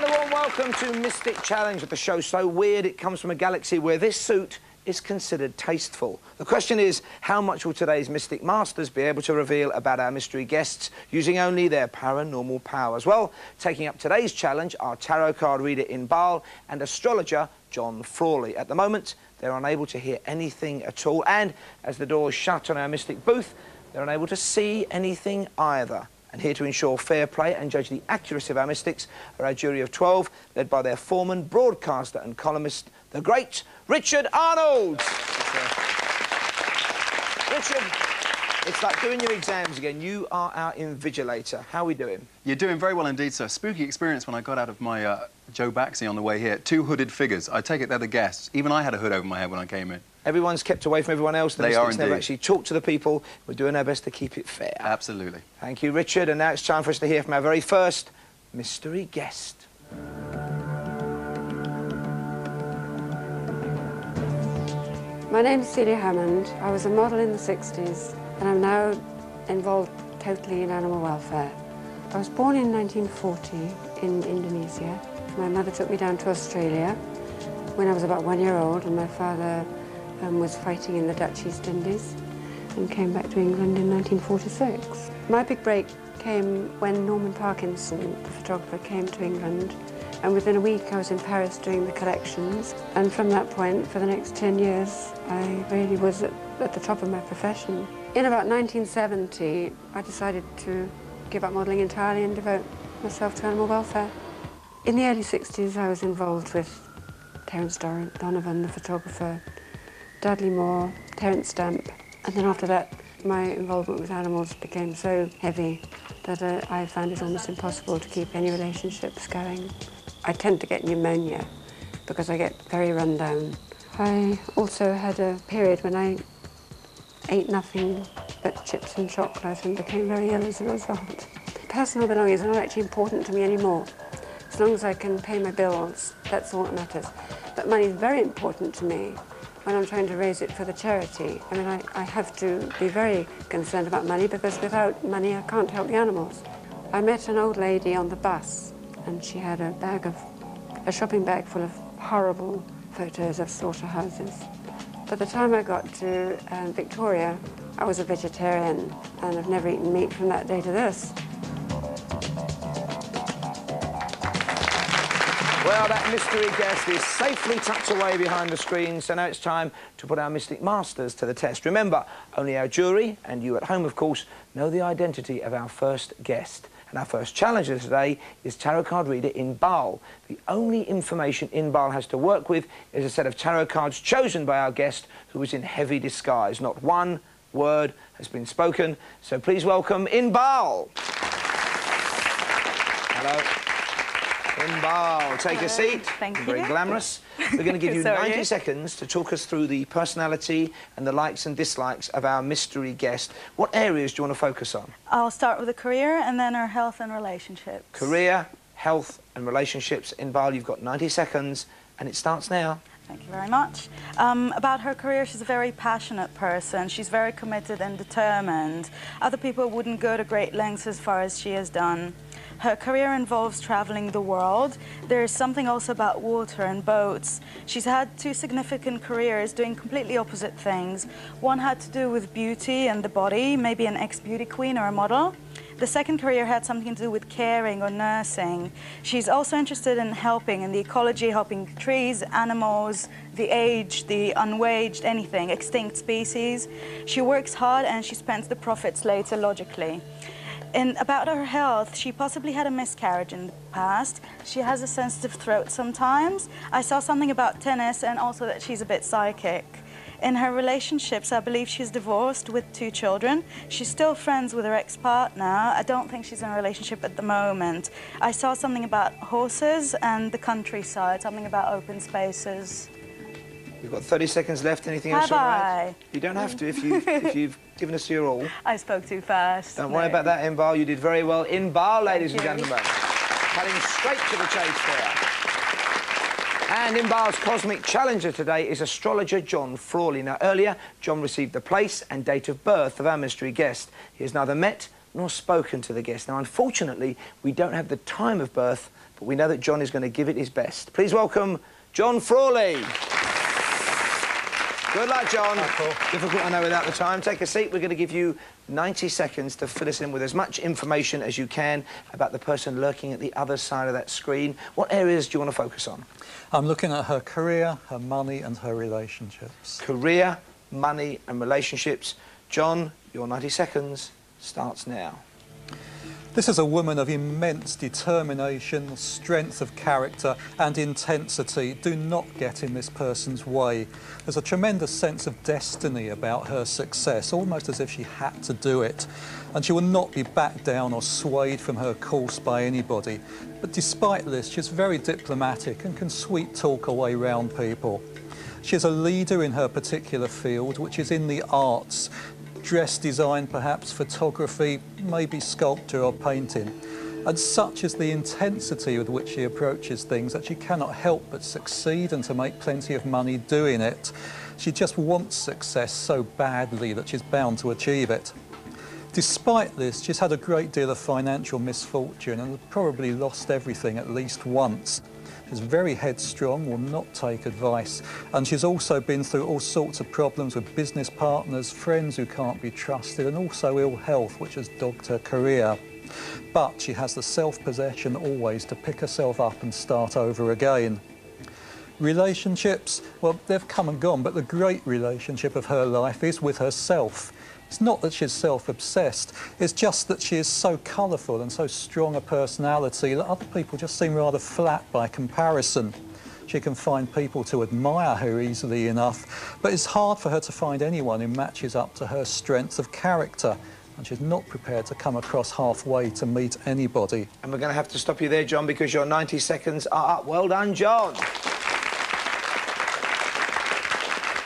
And a warm welcome to Mystic Challenge, the show so weird it comes from a galaxy where this suit is considered tasteful. The question is, how much will today's Mystic Masters be able to reveal about our mystery guests using only their paranormal powers? Well, taking up today's challenge are tarot card reader Inbaal and astrologer John Frawley. At the moment, they're unable to hear anything at all, and as the doors shut on our Mystic booth, they're unable to see anything either. And here to ensure fair play and judge the accuracy of our mystics are our jury of 12, led by their foreman, broadcaster and columnist, the great Richard Arnold. Richard, it's like doing your exams again. You are our invigilator. How are we doing? You're doing very well indeed, sir. Spooky experience when I got out of my Joe Baxi on the way here. Two hooded figures. I take it they're the guests. Even I had a hood over my head when I came in. Everyone's kept away from everyone else. The mystics never actually talk to the people. We're doing our best to keep it fair. Absolutely. Thank you, Richard. And now it's time for us to hear from our very first mystery guest. My name's Celia Hammond. I was a model in the 60s and I'm now involved totally in animal welfare. I was born in 1940 in Indonesia. My mother took me down to Australia when I was about 1 year old, and my father was fighting in the Dutch East Indies and came back to England in 1946. My big break came when Norman Parkinson, the photographer, came to England, and within a week I was in Paris doing the collections, and from that point, for the next 10 years, I really was at the top of my profession. In about 1970, I decided to give up modelling entirely and devote myself to animal welfare. In the early 60s, I was involved with Terence Donovan, the photographer, Dudley Moore, Terence Stamp, and then after that, my involvement with animals became so heavy that I found it almost impossible to keep any relationships going. I tend to get pneumonia because I get very run down. I also had a period when I ate nothing but chips and chocolate and became very ill as a result. Personal belongings are not actually important to me anymore. As long as I can pay my bills, that's all that matters. But money is very important to me when I'm trying to raise it for the charity. I mean, I have to be very concerned about money because without money I can't help the animals. I met an old lady on the bus and she had a shopping bag full of horrible photos of slaughterhouses. By the time I got to Victoria, I was a vegetarian and I've never eaten meat from that day to this. Well, that mystery guest is safely tucked away behind the screen, so now it's time to put our Mystic Masters to the test. Remember, only our jury, and you at home, of course, know the identity of our first guest. And our first challenger today is tarot card reader Inbaal. The only information Inbaal has to work with is a set of tarot cards chosen by our guest, who is in heavy disguise. Not one word has been spoken, so please welcome Inbaal. Hello. Inbaal, take a seat. Thank you. Very glamorous. We're going to give you 90 seconds to talk us through the personality and the likes and dislikes of our mystery guest. What areas do you want to focus on? I'll start with the career and then her health and relationships. Career, health and relationships. Inbaal, you've got 90 seconds and it starts now. Thank you very much. About her career, she's a very passionate person. She's very committed and determined. Other people wouldn't go to great lengths as far as she has done. Her career involves traveling the world. There's something also about water and boats. She's had two significant careers doing completely opposite things. One had to do with beauty and the body, maybe an ex-beauty queen or a model. The second career had something to do with caring or nursing. She's also interested in helping in the ecology, helping trees, animals, the aged, the unwaged, anything, extinct species. She works hard and she spends the profits later logically. And about her health, she possibly had a miscarriage in the past. She has a sensitive throat sometimes. I saw something about tennis and also that she's a bit psychic. In her relationships, I believe she's divorced with 2 children. She's still friends with her ex-partner. I don't think she's in a relationship at the moment. I saw something about horses and the countryside, something about open spaces. You've got 30 seconds left. Anything else? Bye-bye. You don't have to if you've given us your all. I spoke too fast. Don't worry about that, Inbaal. You did very well. Inbaal, ladies and gentlemen. Cutting straight to the chase there. And Inbaal's cosmic challenger today is astrologer John Frawley. Now, earlier, John received the place and date of birth of our mystery guest. He has neither met nor spoken to the guest. Now, unfortunately, we don't have the time of birth but we know that John is going to give it his best. Please welcome John Frawley. Good luck, John. Difficult, I know, without the time. Take a seat. We're going to give you 90 seconds to fill us in with as much information as you can about the person lurking at the other side of that screen. What areas do you want to focus on? I'm looking at her career, her money and her relationships. Career, money and relationships. John, your 90 seconds starts now. This is a woman of immense determination, strength of character and intensity. Do not get in this person's way. There's a tremendous sense of destiny about her success, almost as if she had to do it. And she will not be backed down or swayed from her course by anybody. But despite this, she's very diplomatic and can sweet talk her way round people. She's a leader in her particular field, which is in the arts. Dress design, perhaps photography, maybe sculpture or painting. And such is the intensity with which she approaches things that she cannot help but succeed and to make plenty of money doing it. She just wants success so badly that she's bound to achieve it. Despite this, she's had a great deal of financial misfortune and has probably lost everything at least once. She's very headstrong, will not take advice, and she's also been through all sorts of problems with business partners, friends who can't be trusted, and also ill health, which has dogged her career. But she has the self-possession always to pick herself up and start over again. Relationships, well, they've come and gone, but the great relationship of her life is with herself. It's not that she's self-obsessed, it's just that she is so colourful and so strong a personality that other people just seem rather flat by comparison. She can find people to admire her easily enough, but it's hard for her to find anyone who matches up to her strength of character, and she's not prepared to come across halfway to meet anybody. And we're going to have to stop you there, John, because your 90 seconds are up. Well done, John.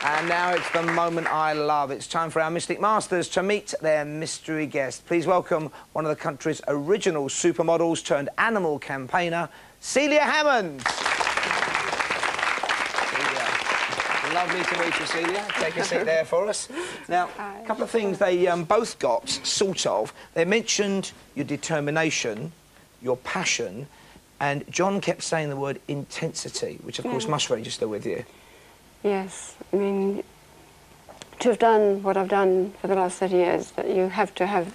And now it's the moment I love. It's time for our Mystic Masters to meet their mystery guest. Please welcome one of the country's original supermodels turned animal campaigner, Celia Hammond. Celia. Lovely to meet you, Celia. Take a seat there for us. Now, a couple of things they both got, sort of. They mentioned your determination, your passion, and John kept saying the word intensity, which, of course, must register with you. Yes, I mean, to have done what I've done for the last 30 years, that you have to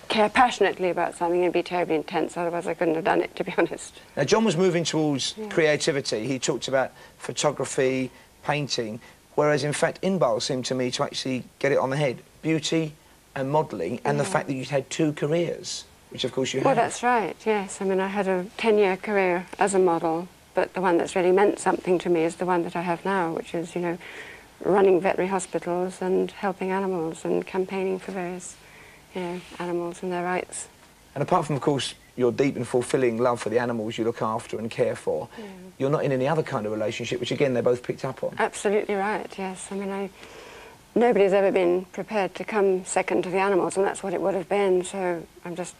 care passionately about something and be terribly intense, otherwise I couldn't have done it, to be honest. Now, John was moving towards creativity. He talked about photography, painting, whereas, in fact, Inbaal seemed to me to actually get it on the head. Beauty and modelling, and the fact that you'd had two careers, which, of course, you had. Well, that's right, yes. I mean, I had a 10-year career as a model, but the one that's really meant something to me is the one that I have now, which is, you know, running veterinary hospitals and helping animals and campaigning for various, you know, animals and their rights. And apart from, of course, your deep and fulfilling love for the animals you look after and care for, you're not in any other kind of relationship, which, again, they both picked up on. Absolutely right, yes. I mean, nobody's ever been prepared to come second to the animals, and that's what it would have been, so I'm just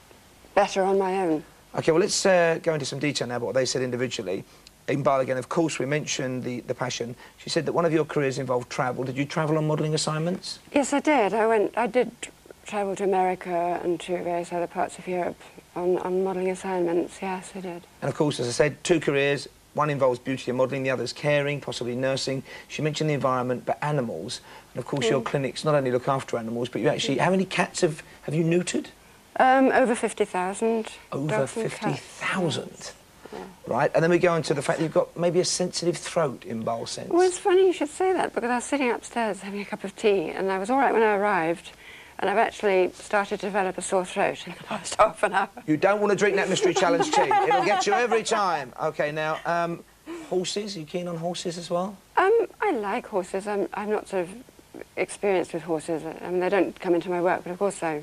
better on my own. OK, well, let's go into some detail now about what they said individually. Inbaal, again, of course, we mentioned the passion. She said that one of your careers involved travel. Did you travel on modelling assignments? Yes, I did. I did travel to America and to various other parts of Europe on modelling assignments. Yes, I did. And, of course, as I said, two careers. One involves beauty and modelling, the other's caring, possibly nursing. She mentioned the environment, but animals. And, of course, your clinics not only look after animals, but you actually... How many cats have you neutered? Over 50,000. Over 50,000? Yeah. Right, and then we go into the fact that you've got maybe a sensitive throat, Inbaal sense. Well, it's funny you should say that, because I was sitting upstairs having a cup of tea, and I was all right when I arrived, and I've actually started to develop a sore throat in the past half an hour. You don't want to drink that Mystery Challenge tea. It'll get you every time. OK, now, horses, are you keen on horses as well? I like horses. I'm not sort of experienced with horses. I mean, they don't come into my work, but of course I...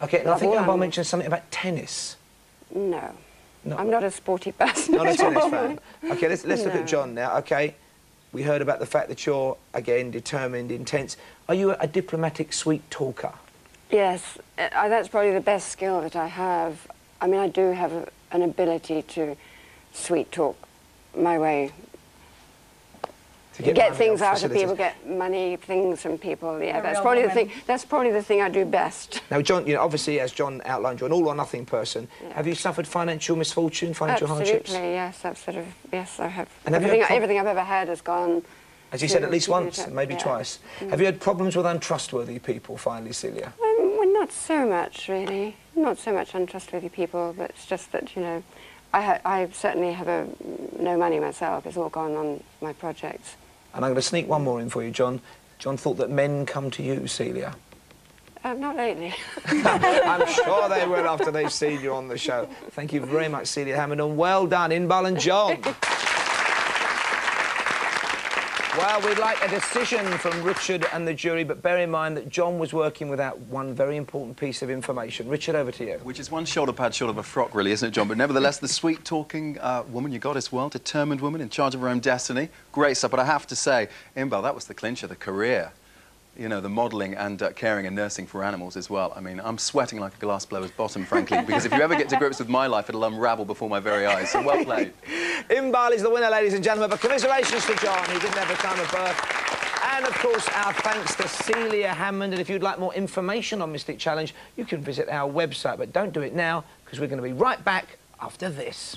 OK, and I think Inbaal mentioned something about tennis. No. I'm not a sporty person. Not a tennis fan. OK, let's look at John now. OK, we heard about the fact that you're, again, determined, intense. Are you a diplomatic, sweet talker? Yes, that's probably the best skill that I have. I mean, I do have an ability to sweet talk my way To get things money out of people, get money, things from people. Yeah, that's probably the thing. That's probably the thing I do best. Now, John, you know, obviously, as John outlined, you're an all-or-nothing person. Yeah. Have you suffered financial misfortune, financial hardships? Absolutely, yes, yes, I have. And Everything I've ever had has gone. As you said, at least once, maybe twice. Have you had problems with untrustworthy people, finally, Celia? Well, not so much, really. Not so much untrustworthy people, but it's just that, you know, I certainly have no money myself. It's all gone on my projects. And I'm going to sneak one more in for you, John. John thought that men come to you, Celia. Not lately. I'm sure they will after they've seen you on the show. Thank you very much, Celia Hammond, and well done, Inbaal and John. Well, we'd like a decision from Richard and the jury, but bear in mind that John was working without one very important piece of information. Richard, over to you. Which is one shoulder pad short of a frock, really, isn't it, John? But nevertheless, the sweet-talking woman you got as well, determined woman in charge of her own destiny. Great stuff, but I have to say, Inbaal, that was the clincher, the career. You know, the modelling and caring and nursing for animals as well. I mean, I'm sweating like a glass blower's bottom, frankly, because if you ever get to grips with my life, it'll unravel before my very eyes. So well played. Inbaal is the winner, ladies and gentlemen, but commiserations to John, who didn't have a time of birth. And, of course, our thanks to Celia Hammond. And if you'd like more information on Mystic Challenge, you can visit our website. But don't do it now, because we're going to be right back after this.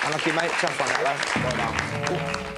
Unlucky, mate. Tough on that, though. Well done.